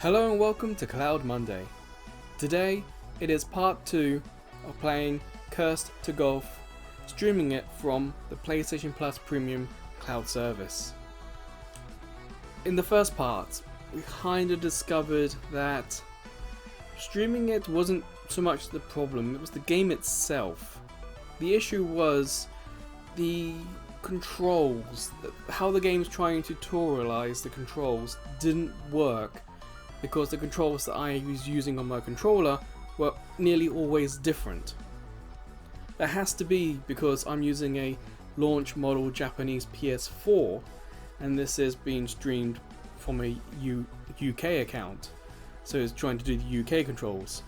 Hello and welcome to Cloud Monday. Today it is part 2 of playing Cursed to Golf, streaming it from the PlayStation Plus Premium cloud service. In the first part, we kind of discovered that streaming it wasn't so much the problem, it was the game itself. The issue was the controls, how the game's trying to tutorialize the controls didn't work because the controls that I was using on my controller were nearly always different. That has to be because I'm using a launch model Japanese PS4 and this is being streamed from a UK account, so it's trying to do the UK controls.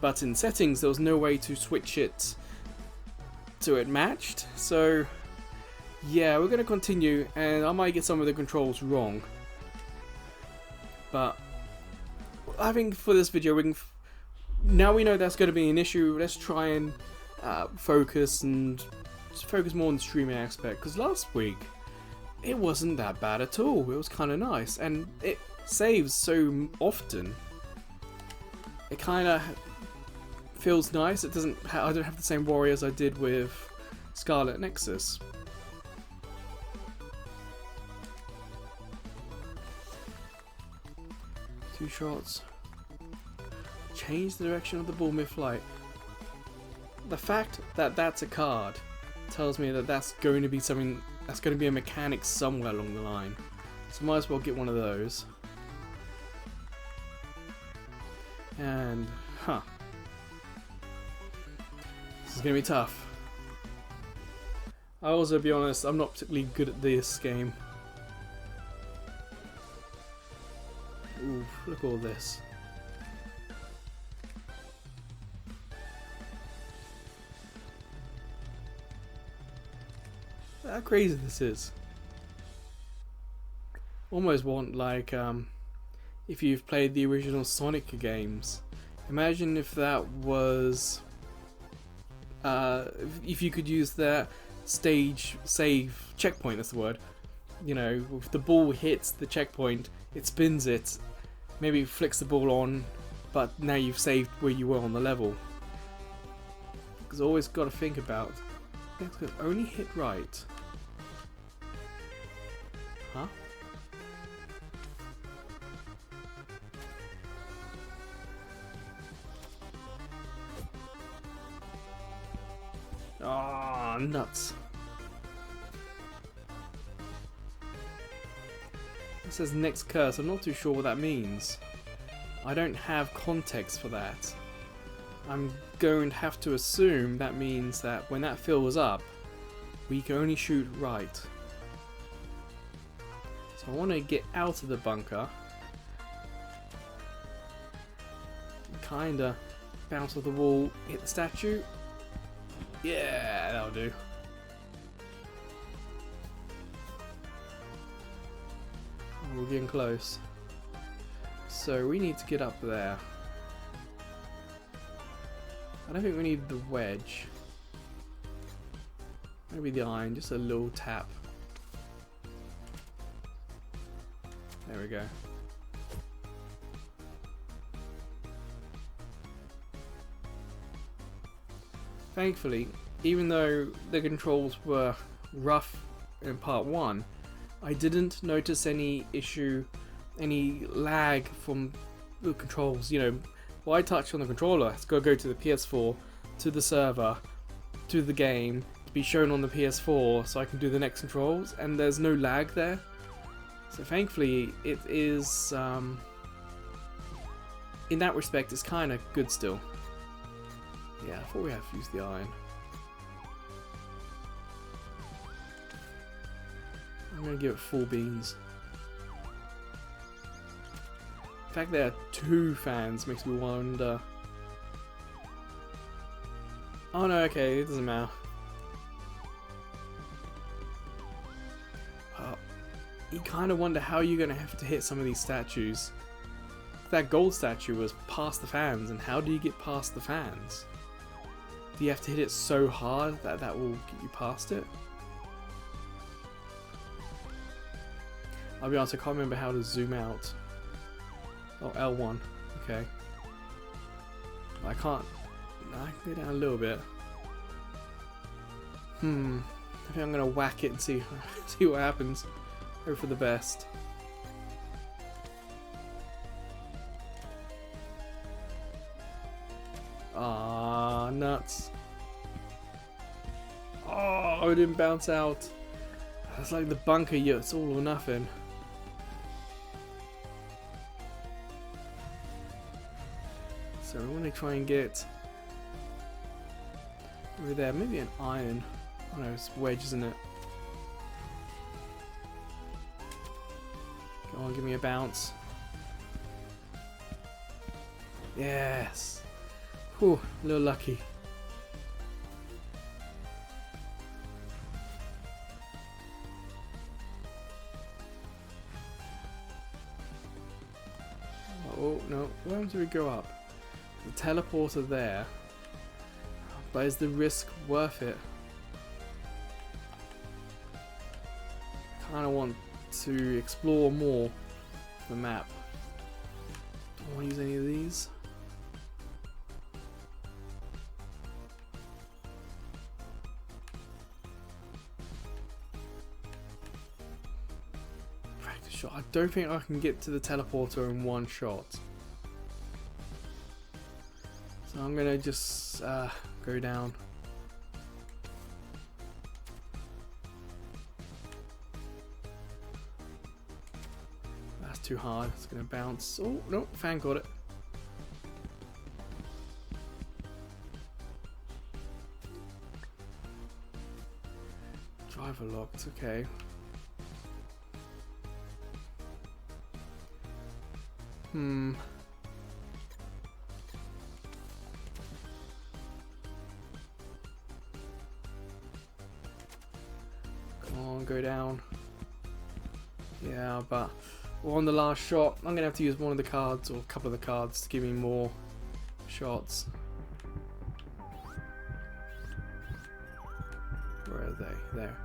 But in settings there was no way to switch it so it matched, so yeah, we're going to continue and I might get some of the controls wrong. But I think for this video, now we know that's going to be an issue, let's try and focus more on the streaming aspect, because last week it wasn't that bad at all. It was kind of nice and it saves so often. It kind of feels nice. It doesn't. I don't have the same worry as I did with Scarlet Nexus. Two shots. Change the direction of the ball mid-flight. The fact that that's a card tells me that that's going to be something, that's going to be a mechanic somewhere along the line. So might as well get one of those. And, this is going to be tough. I'll also be honest, I'm not particularly good at this game. Ooh, look at all this. How crazy this is. Almost want like if you've played the original Sonic games, imagine if that was if you could use that stage save checkpoint, that's the word. You know, if the ball hits the checkpoint, it spins it, maybe it flicks the ball on, but now you've saved where you were on the level. Because always got to think about, that's going to only hit right. Huh? Ah, nuts. It says next curse. I'm not too sure what that means. I don't have context for that. I'm going to have to assume that means that when that fills up, we can only shoot right. So I want to get out of the bunker. Kinda bounce off the wall, hit the statue. Yeah, that'll do. We're getting close. So we need to get up there. I don't think we need the wedge. Maybe the iron, just a little tap. There we go. Thankfully, even though the controls were rough in part 1, I didn't notice any issue, any lag from the controls. You know, what I touch on the controller has got to go to the PS4, to the server, to the game, to be shown on the PS4 so I can do the next controls, and there's no lag there. So thankfully it is, in that respect, it's kind of good still. Yeah, I thought we had to use the iron. I'm going to give it 4 beans. The fact there are 2 fans makes me wonder. Oh no, okay, it doesn't matter. You kind of wonder how you're going to have to hit some of these statues. That gold statue was past the fans, and how do you get past the fans? Do you have to hit it so hard that that will get you past it? I'll be honest, I can't remember how to zoom out. Oh, L1. Okay. I can't. I can go down a little bit. I think I'm gonna whack it and see see what happens. Hope for the best. Ah, nuts. Oh, it didn't bounce out. That's like the bunker, yeah, it's all or nothing. So we want to try and get over there, maybe an iron. Oh no, it's wedge, isn't it? Come on, give me a bounce. Yes. Whew, a little lucky. Oh no, where do we go up? The teleporter there. But is the risk worth it? I kind of want to explore more the map. Don't want to use any of these. Practice shot. I don't think I can get to the teleporter in one shot. So I'm gonna just go down. That's too hard. It's gonna bounce. Oh no, fan got it. Driver locked. Okay. Go down. Yeah, but we're on the last shot. I'm gonna have to use one of the cards or a couple of the cards to give me more shots. Where are they? There.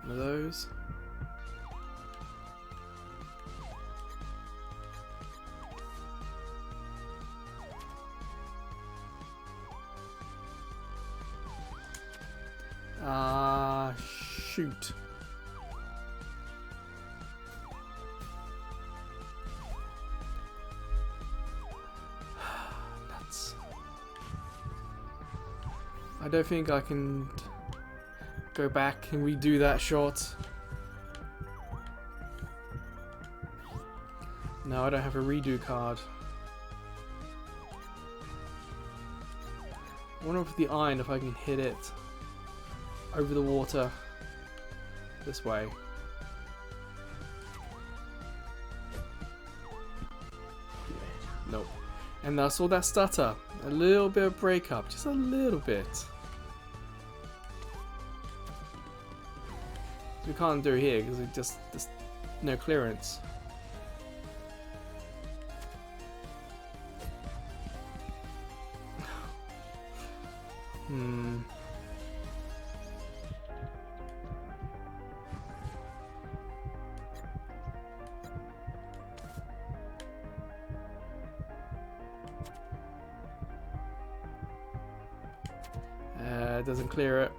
One of those. Ah, shoot. I don't think I can go back and redo that shot. No, I don't have a redo card. I wonder with the iron if I can hit it over the water this way. Nope. And I saw that stutter. A little bit of breakup, just a little bit. We can't do it here because it just there's no clearance. It doesn't clear it.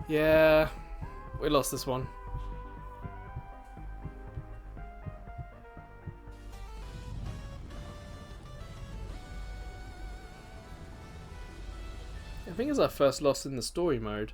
Yeah, we lost this one. I think it's our first loss in the story mode.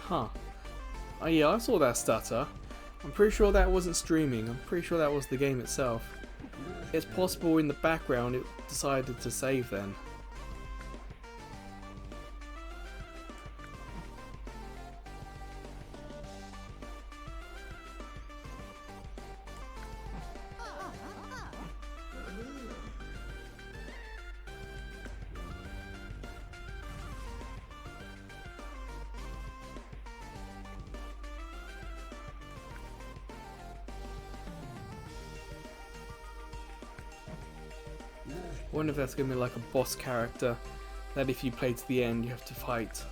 Huh. Oh yeah, I saw that stutter. I'm pretty sure that wasn't streaming. I'm pretty sure that was the game itself. It's possible in the background it decided to save then. I wonder if that's going to be like a boss character that if you play to the end you have to fight.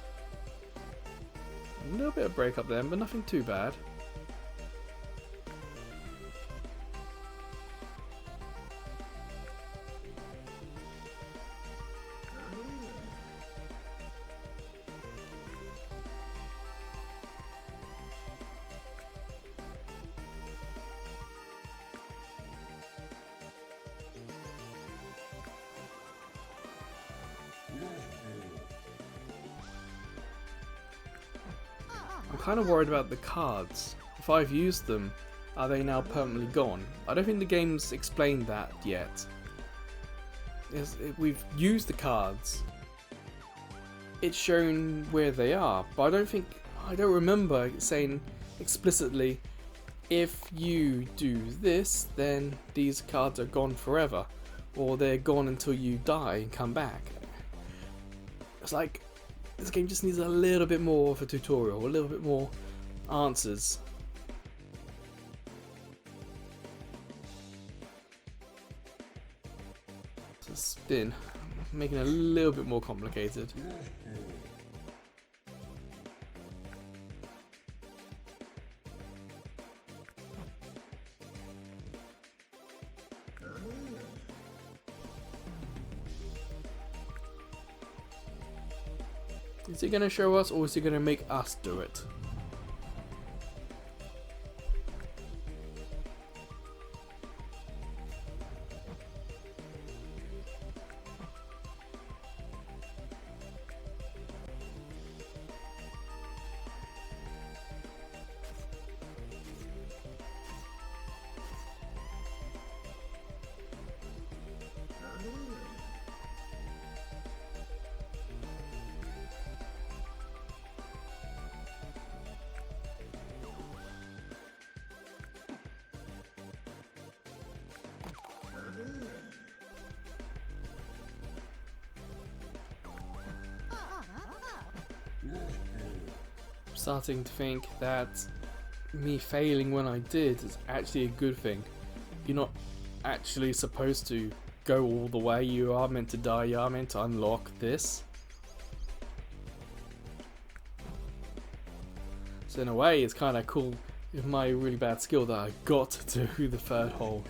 A little bit of break up there, but nothing too bad. I'm kind of worried about the cards. If I've used them, are they now permanently gone? I don't think the game's explained that yet. We've used the cards. It's shown where they are, but I don't remember saying explicitly, if you do this, then these cards are gone forever, or they're gone until you die and come back. It's like, this game just needs a little bit more of a tutorial, a little bit more answers. So spin, making it a little bit more complicated. Is he going to show us, or is he going to make us do it? Starting to think that me failing when I did is actually a good thing. You're not actually supposed to go all the way, you are meant to die, you are meant to unlock this. So in a way it's kind of cool with my really bad skill that I got to do the third hole.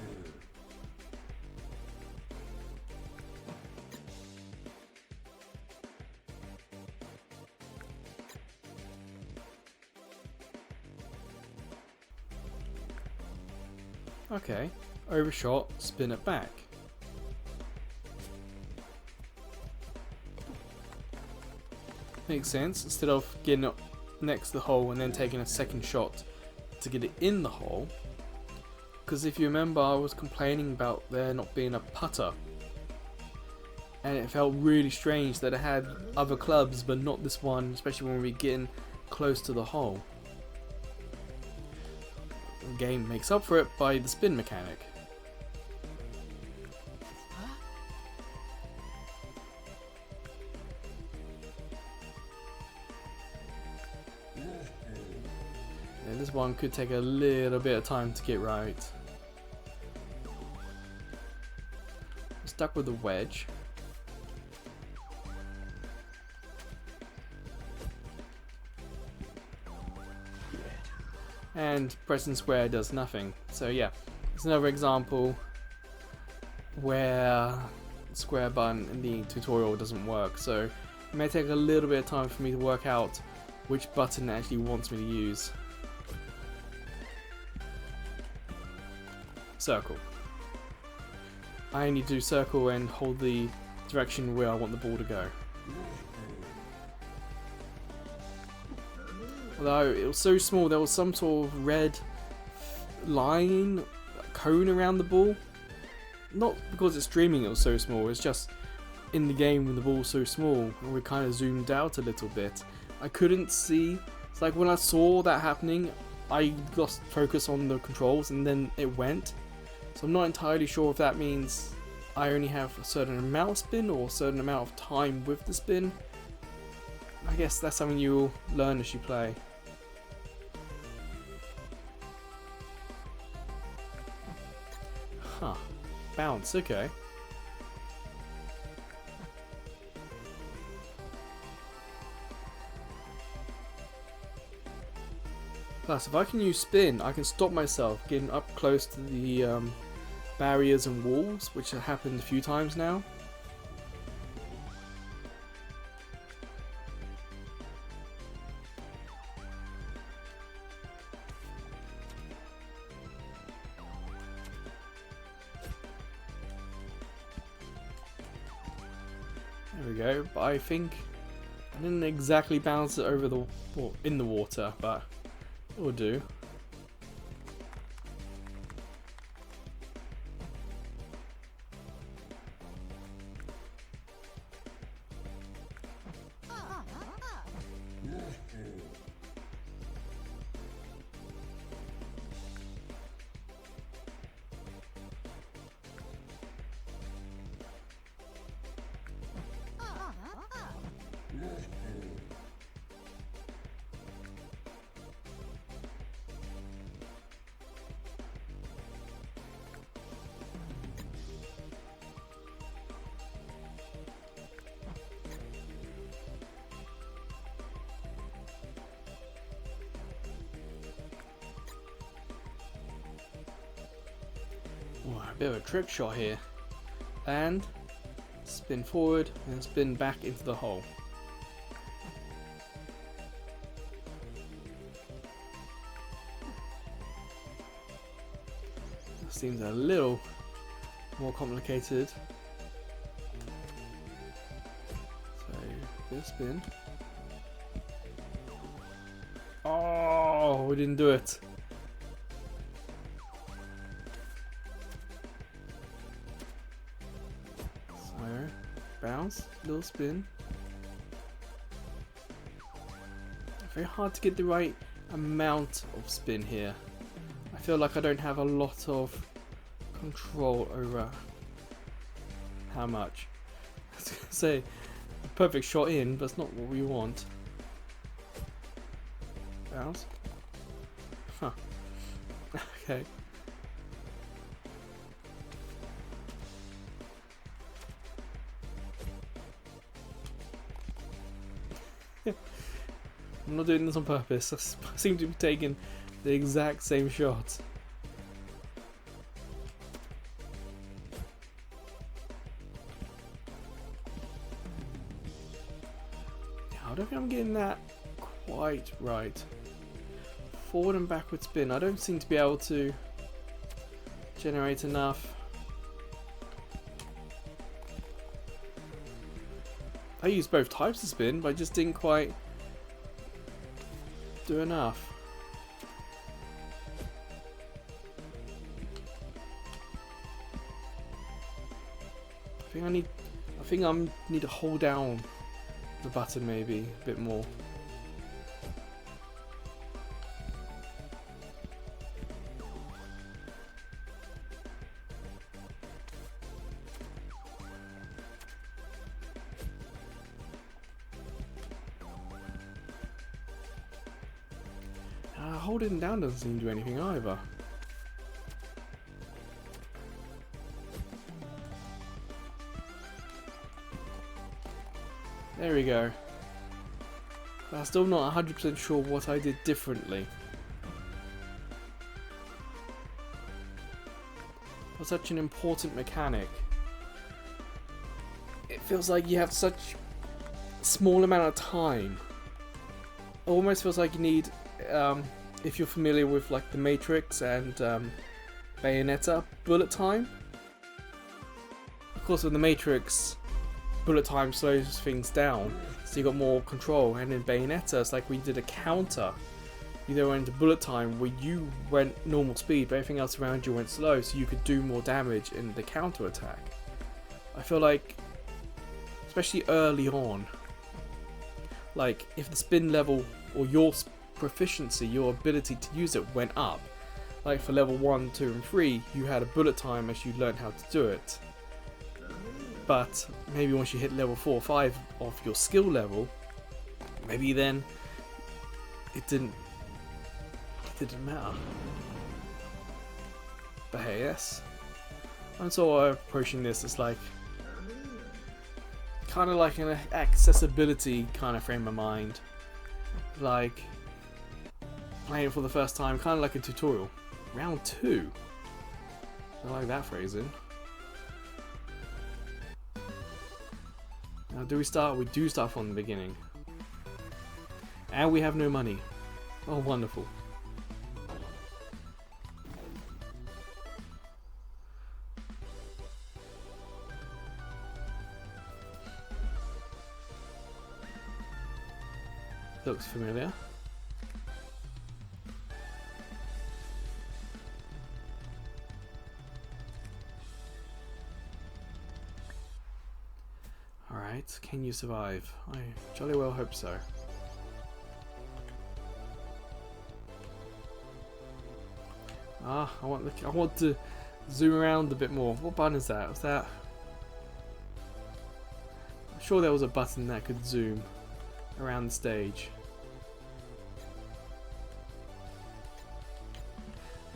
Okay, overshot, spin it back. Makes sense, instead of getting it next to the hole and then taking a second shot to get it in the hole. Because if you remember, I was complaining about there not being a putter. And it felt really strange that it had other clubs but not this one, especially when we're getting close to the hole. The game makes up for it by the spin mechanic. And this one could take a little bit of time to get right. I'm stuck with the wedge. And pressing square does nothing. So yeah, it's another example where the square button in the tutorial doesn't work. So it may take a little bit of time for me to work out which button it actually wants me to use. Circle. I need to do circle and hold the direction where I want the ball to go. Although it was so small, there was some sort of red line, cone around the ball. Not because it's streaming it was so small, it's just in the game when the ball was so small and we kind of zoomed out a little bit. I couldn't see, it's like when I saw that happening, I lost focus on the controls and then it went. So I'm not entirely sure if that means I only have a certain amount of spin or a certain amount of time with the spin. I guess that's something you'll learn as you play. Huh. Bounce, okay. Plus, if I can use spin, I can stop myself getting up close to the barriers and walls, which have happened a few times now. There we go, but I think I didn't exactly bounce it over the in the water, but it will do. Oh, a bit of a trick shot here. And spin forward and spin back into the hole. Seems a little more complicated. So, bit of spin. Oh, we didn't do it. So, bounce, little spin. Very hard to get the right amount of spin here. I feel like I don't have a lot of control over how much. I was gonna say a perfect shot in, but it's not what we want. Bounce. Huh. Okay. I'm not doing this on purpose. I seem to be taking the exact same shot. I don't think I'm getting that quite right. Forward and backward spin. I don't seem to be able to generate enough. I used both types of spin, but I just didn't quite do enough. I think I need to hold down the button maybe a bit more. Holding down doesn't seem to do anything either. There we go. But I'm still not 100% sure what I did differently. For such an important mechanic, it feels like you have such a small amount of time. It almost feels like you need, if you're familiar with like the Matrix and Bayonetta, bullet time. Of course, with the Matrix, bullet time slows things down, so you got more control. And in Bayonetta, it's like we did a counter. You then went into bullet time where you went normal speed, but everything else around you went slow, so you could do more damage in the counter attack. I feel like, especially early on, like if the spin level or your proficiency, your ability to use it went up. Like for level 1, 2 and 3, you had a bullet time as you learned how to do it. But maybe once you hit level 4 or 5 of your skill level, maybe then it didn't matter. But hey, yes. And so approaching this is like kind of like an accessibility kind of frame of mind. Like playing it for the first time, kind of like a tutorial. Round 2. I like that phrasing. Now, do we start? We do start from the beginning. And we have no money. Oh, wonderful. Looks familiar. Alright, can you survive? I jolly well hope so. I want to zoom around a bit more. What button is that? Was that? I'm sure there was a button that could zoom around the stage.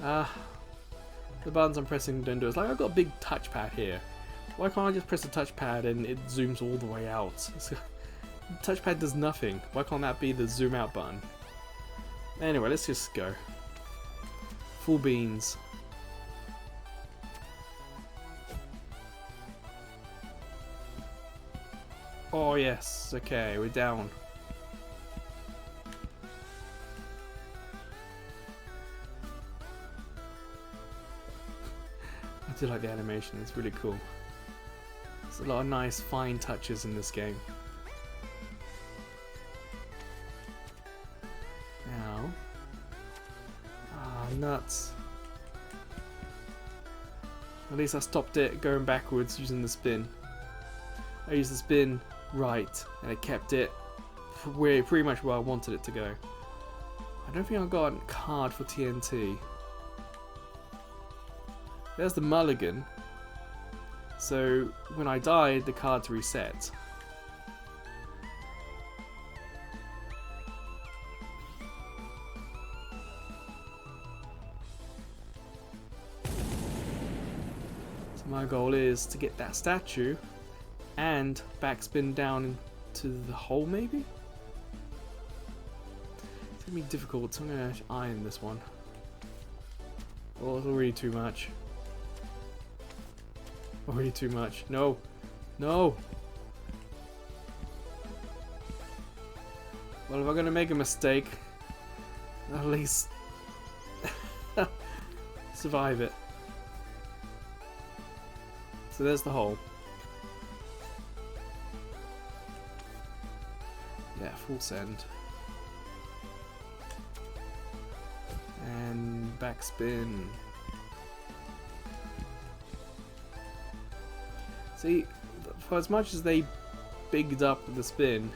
The buttons I'm pressing don't do it. It's like I've got a big touchpad here. Why can't I just press the touchpad and it zooms all the way out? The touchpad does nothing. Why can't that be the zoom out button? Anyway, let's just go. Full beans. Oh yes, okay, we're down. I do like the animation, it's really cool. There's a lot of nice fine touches in this game. Now, nuts. At least I stopped it going backwards using the spin. I used the spin right and it kept it pretty much where I wanted it to go. I don't think I got a card for TNT. There's the mulligan. So when I died, the cards reset. So my goal is to get that statue and backspin down into the hole, maybe? It's gonna be difficult, so I'm gonna iron this one. Oh, it's already too much. Already too much. No! No! Well, if I'm gonna make a mistake, at least survive it. So there's the hole. Yeah, full send. And backspin. See, for as much as they bigged up the spin,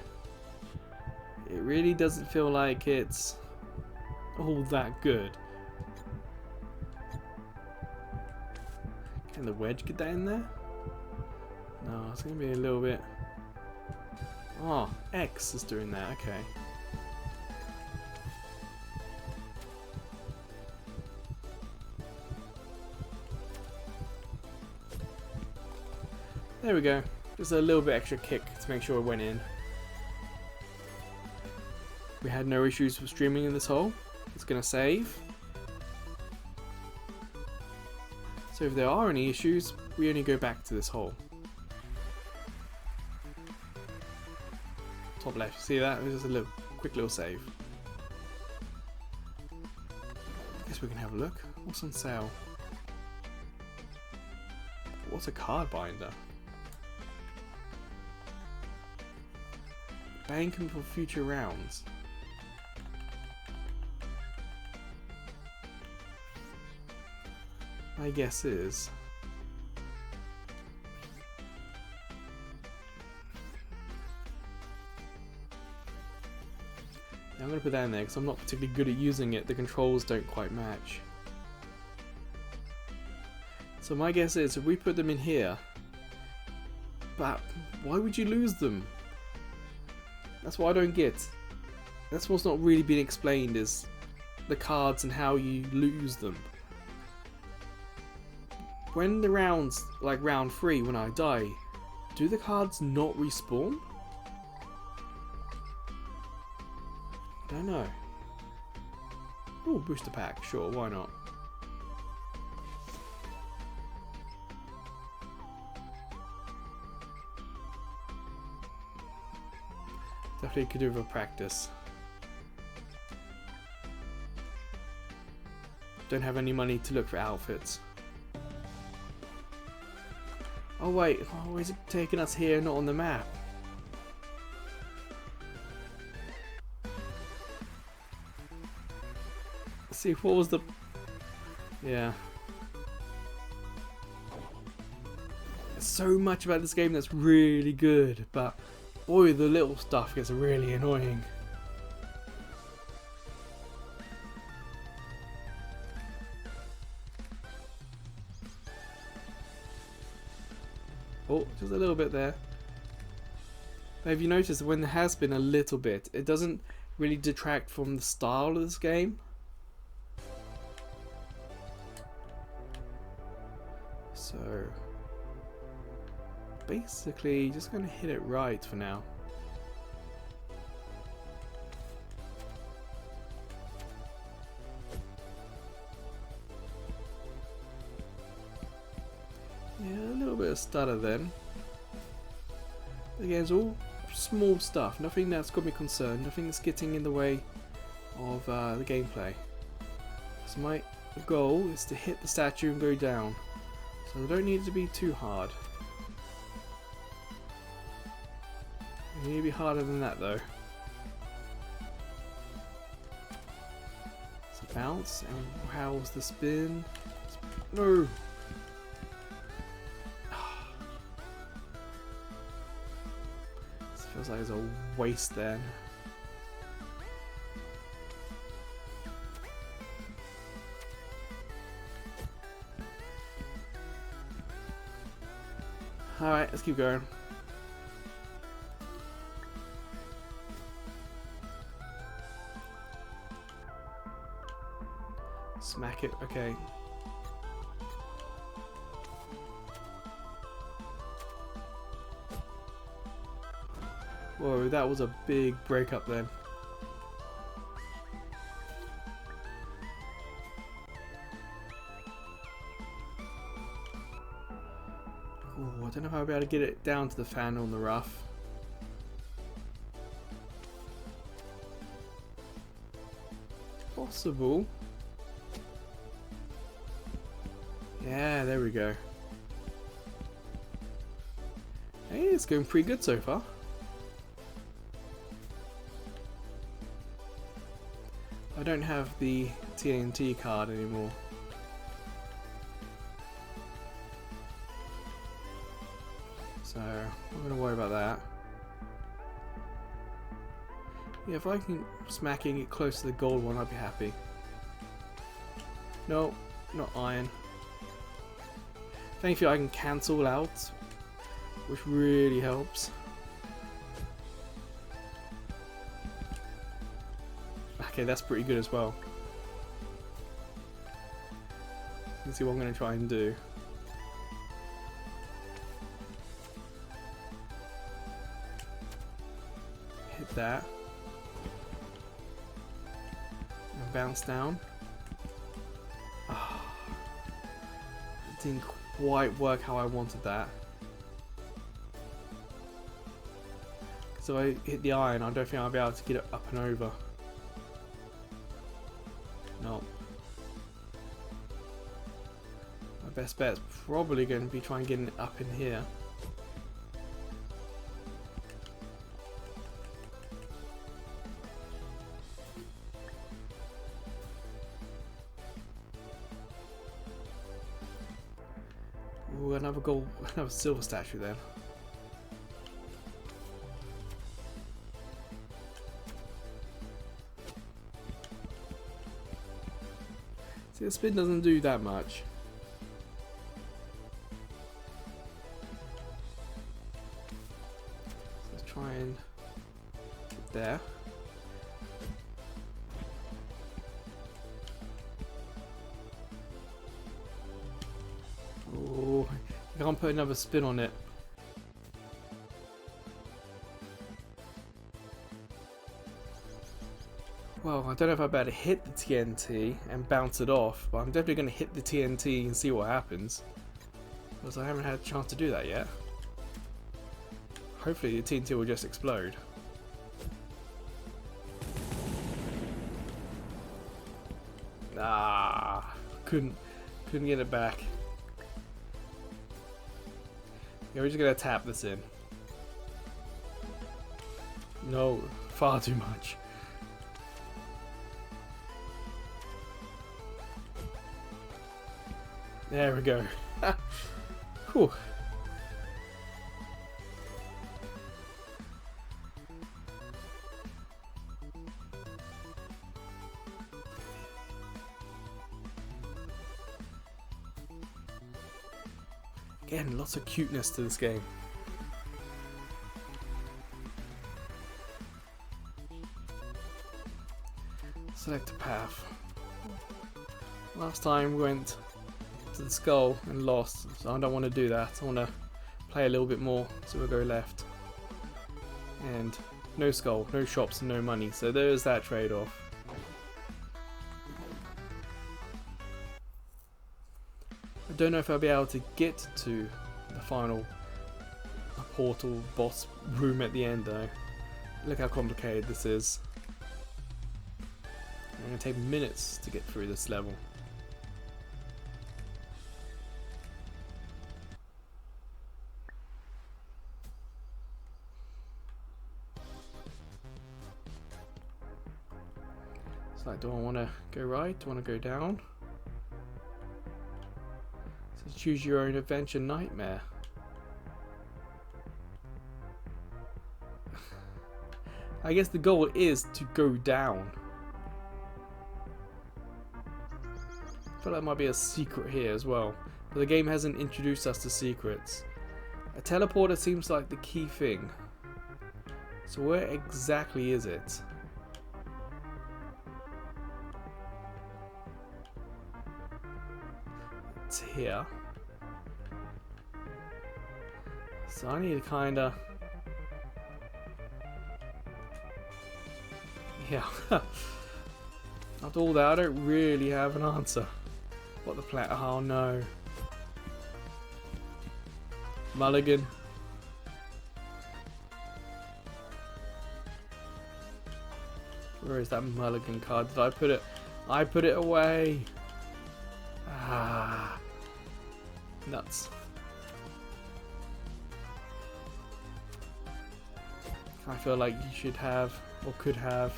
it really doesn't feel like it's all that good. Can the wedge get that in there? No, it's going to be a little bit... Oh, X is doing that, okay. There we go. Just a little bit extra kick to make sure it went in. We had no issues with streaming in this hole. It's going to save. So if there are any issues, we only go back to this hole. Top left, see that? It was just a quick little save. Guess we can have a look. What's on sale? What's a card binder? Bank them for future rounds. My guess is... I'm going to put that in there because I'm not particularly good at using it. The controls don't quite match. So my guess is if we put them in here... But why would you lose them? That's what I don't get. That's what's not really been explained, is the cards and how you lose them. When the rounds, like round 3, when I die, do the cards not respawn? I don't know. Oh, booster pack. Sure, why not? Definitely could do with a practice. Don't have any money to look for outfits. Oh wait, why is it taking us here, not on the map? Let's see, what was the... Yeah. There's so much about this game that's really good, but boy, the little stuff gets really annoying. Oh, just a little bit there. But have you noticed that when there has been a little bit, it doesn't really detract from the style of this game? So, basically, just going to hit it right for now. Yeah, a little bit of stutter then. Again, it's all small stuff, nothing that's got me concerned, nothing that's getting in the way of the gameplay. So my goal is to hit the statue and go down. So I don't need it to be too hard. It need to be harder than that though. So bounce, and how's the spin? No! This feels like there's a waste then. Alright, let's keep going. Smack it, okay. Whoa, that was a big breakup then. Ooh, I don't know if I'll be able to get it down to the fan on the rough. Possible. Yeah, there we go. Hey, it's going pretty good so far. I don't have the TNT card anymore. So, I'm not going to worry about that. Yeah, if I can smacking it close to the gold one, I'd be happy. No, not iron. Thankfully I can cancel out, which really helps. Okay, that's pretty good as well. Let's see what I'm going to try and do. Hit that. And bounce down. Oh, it didn't quite work how I wanted that. So I hit the iron, I don't think I'll be able to get it up and over. No. My best bet is probably going to be trying getting it up in here. Ooh, another gold, another silver statue then. See, the spin doesn't do that much. So let's try and get there. Oh, I can't put another spin on it. Well, I don't know if I better hit the TNT and bounce it off, but I'm definitely going to hit the TNT and see what happens. Because I haven't had a chance to do that yet. Hopefully the TNT will just explode. Ah, couldn't get it back. Yeah, we're just going to tap this in. No, far too much. There we go. Whew. Again, lots of cuteness to this game. Select a path. Last time we went to the skull and lost, so I don't want to do that. I want to play a little bit more, so we'll go left. And no skull, no shops, and no money, so there is that trade-off. I don't know if I'll be able to get to the final portal boss room at the end though. Look how complicated this is. It's going to take minutes to get through this level. It's like, do I want to go right? Do I want to go down? So choose your own adventure nightmare. I guess the goal is to go down. I feel like there might be a secret here as well, but the game hasn't introduced us to secrets. A teleporter seems like the key thing. So where exactly is it? It's here. So I need to kinda... Yeah. After all that, I don't really have an answer. What the plan? Oh no. Mulligan. Where is that mulligan card? Did I put it? I put it away. Ah. Nuts. I feel like you should have, or could have,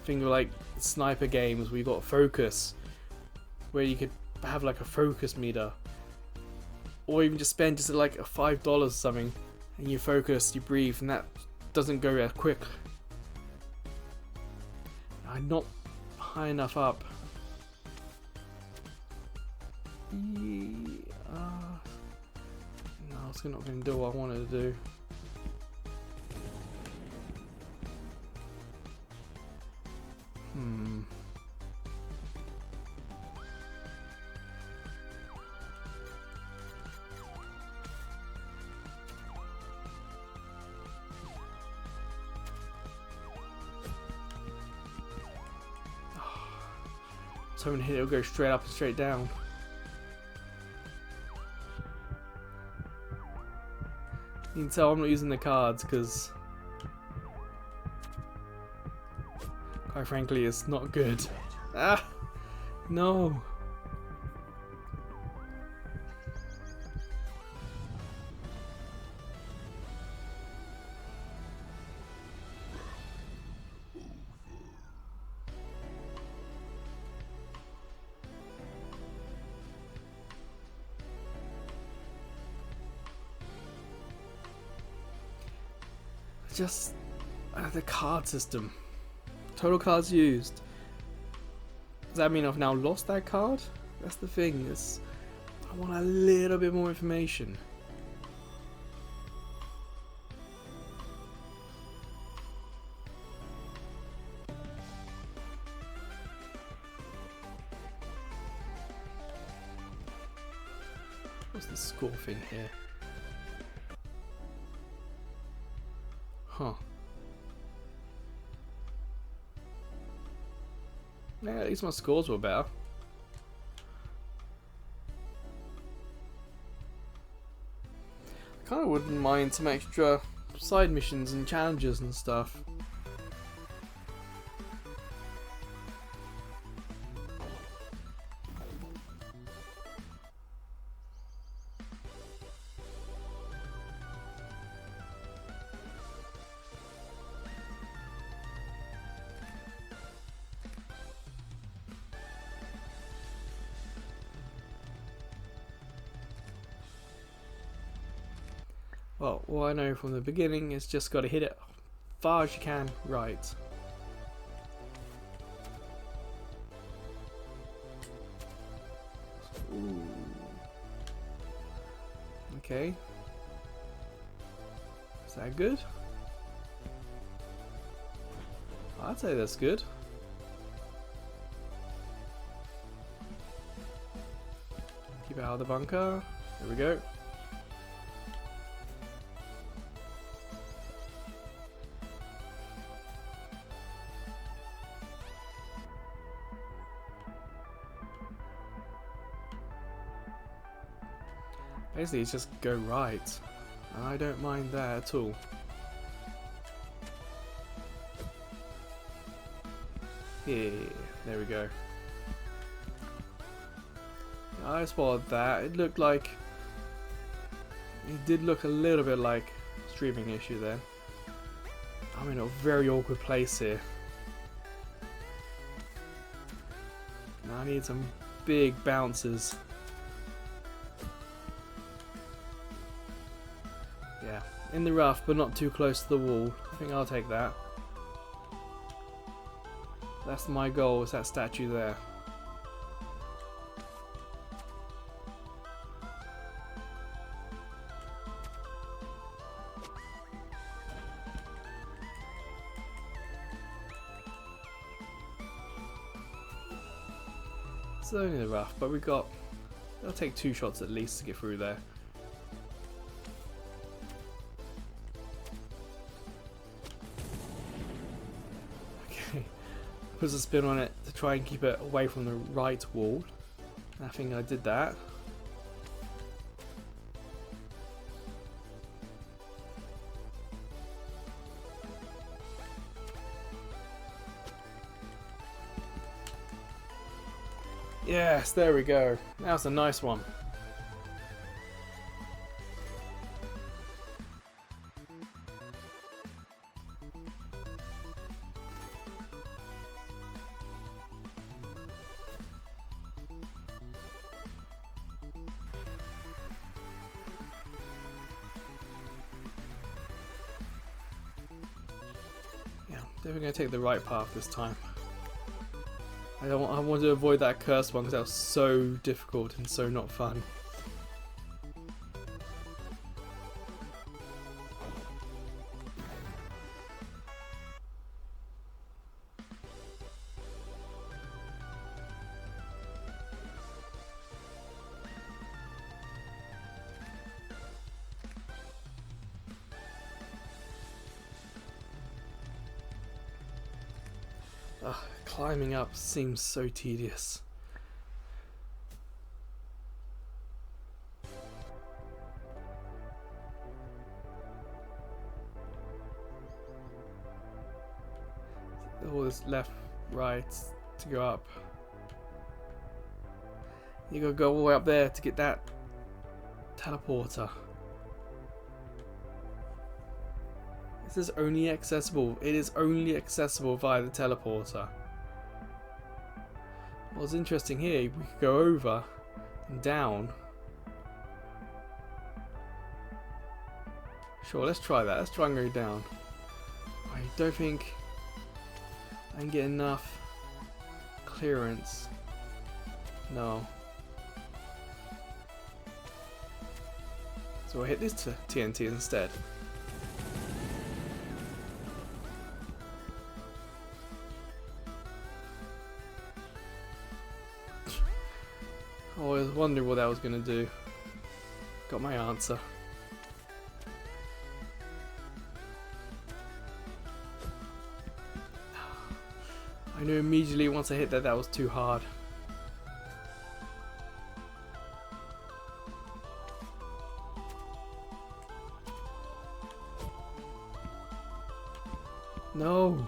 things like sniper games where you got focus, where you could have like a focus meter, or even just spend just like a $5 or something, and you focus, you breathe, and that doesn't go as quick. I'm not high enough up. No, it's not going to do what I wanted to do. So when hit it'll go straight up and straight down. You can tell I'm not using the cards because, quite frankly, it's not good. Ah! No! Just the card system. Total cards used. Does that mean I've now lost that card? That's the thing. Is I want a little bit more information. What's the score thing here? Huh. Yeah, at least my scores were better. I kind of wouldn't mind some extra side missions and challenges and stuff. Well, all I know from the beginning is just got to hit it far as you can right. Ooh. Okay. Is that good? I'd say that's good. Keep it out of the bunker. There we go. Basically, it's just go right. And I don't mind that at all. Yeah, there we go. I spotted that. It looked like... It did look a little bit like a streaming issue there. I'm in a very awkward place here. Now I need some big bounces. Yeah, in the rough, but not too close to the wall. I think I'll take that. That's my goal, is that statue there. It's only the rough, but we've got... It'll take 2 shots at least to get through there. Okay, put a spin on it to try and keep it away from the right wall. I think I did that. Yes, there we go. That's a nice one. Yeah, definitely gonna take the right path this time. I want to avoid that cursed one because that was so difficult and so not fun. Ugh, climbing up seems so tedious. All this left, right to go up. You gotta go all the way up there to get that teleporter. This is only accessible. It is only accessible via the teleporter. What's interesting here, we could go over and down. Sure, let's try that. Let's try and go down. I don't think I can get enough clearance. No. So I'll hit this TNT instead. I was wondering what that was going to do. Got my answer. I knew immediately once I hit that was too hard. No.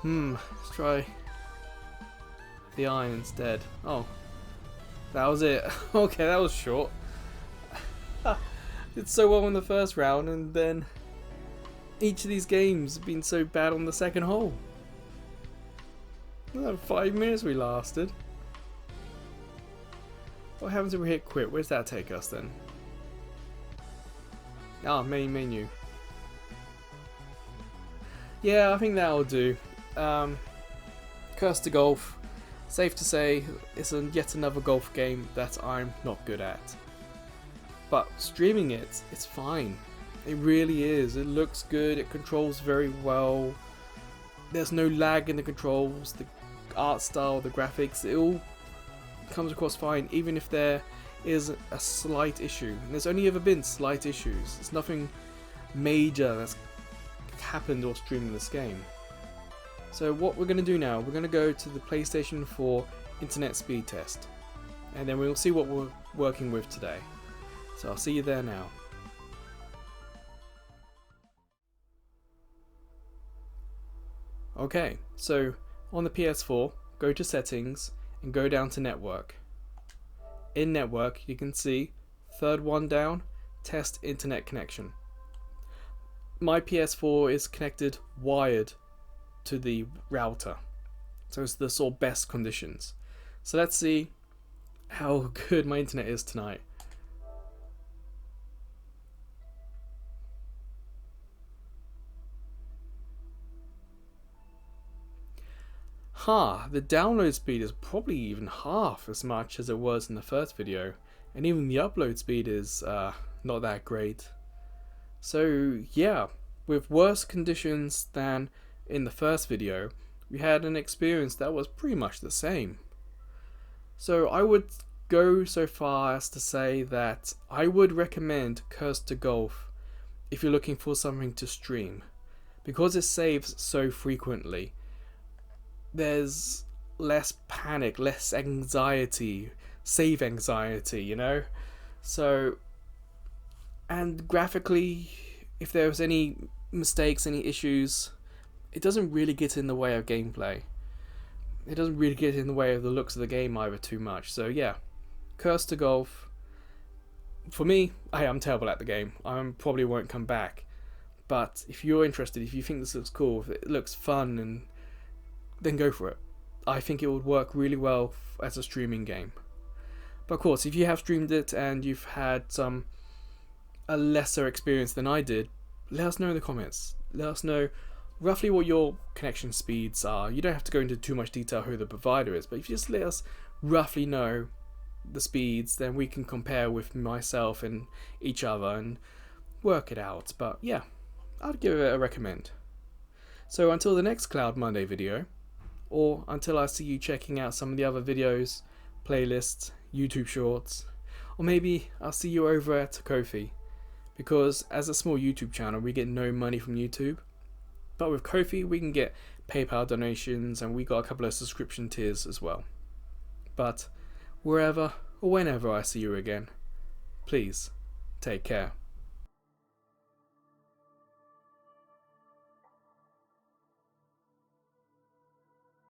Let's try the iron instead. Oh, that was it. Okay, that was short. Did so well in the first round, and then each of these games have been so bad on the second hole. 5 minutes we lasted. What happens if we hit quit? Where's that take us then? Ah, main menu. Yeah, I think that'll do. Curse to Golf. Safe to say, it's yet another golf game that I'm not good at. But streaming it, it's fine. It really is. It looks good, it controls very well. There's no lag in the controls, the art style, the graphics, it all comes across fine, even if there is a slight issue. And there's only ever been slight issues. It's nothing major that's happened or streaming this game. So what we're going to do now, we're going to go to the PlayStation 4 internet speed test, and then we'll see what we're working with today. So I'll see you there now. Okay, so on the PS4, go to settings and go down to network. In network, you can see third one down, test internet connection. My PS4 is connected wired to the router, so it's the sort of best conditions. So let's see how good my internet is tonight. The download speed is probably even half as much as it was in the first video, and even the upload speed is not that great. So yeah, with worse conditions than in the first video, we had an experience that was pretty much the same. So I would go so far as to say that I would recommend Curse to Golf if you're looking for something to stream, because it saves so frequently. There's less panic, less anxiety, save anxiety, you know? So, and graphically, if there was any mistakes, any issues, it doesn't really get in the way of gameplay. It doesn't really get in the way of the looks of the game either too much. So yeah, Curse to Golf. For me, I'm terrible at the game. I probably won't come back. But if you're interested, if you think this looks cool, if it looks fun, and then go for it. I think it would work really well as a streaming game. But of course, if you have streamed it and you've had a lesser experience than I did, let us know in the comments. Let us know roughly what your connection speeds are. You don't have to go into too much detail who the provider is, but if you just let us roughly know the speeds, then we can compare with myself and each other and work it out. But yeah, I'd give it a recommend. So until the next Cloud Monday video, or until I see you checking out some of the other videos, playlists, YouTube shorts, or maybe I'll see you over at Ko-fi, because as a small YouTube channel we get no money from YouTube, but with Ko-fi we can get PayPal donations, and we got a couple of subscription tiers as well. But wherever or whenever I see you again, please take care.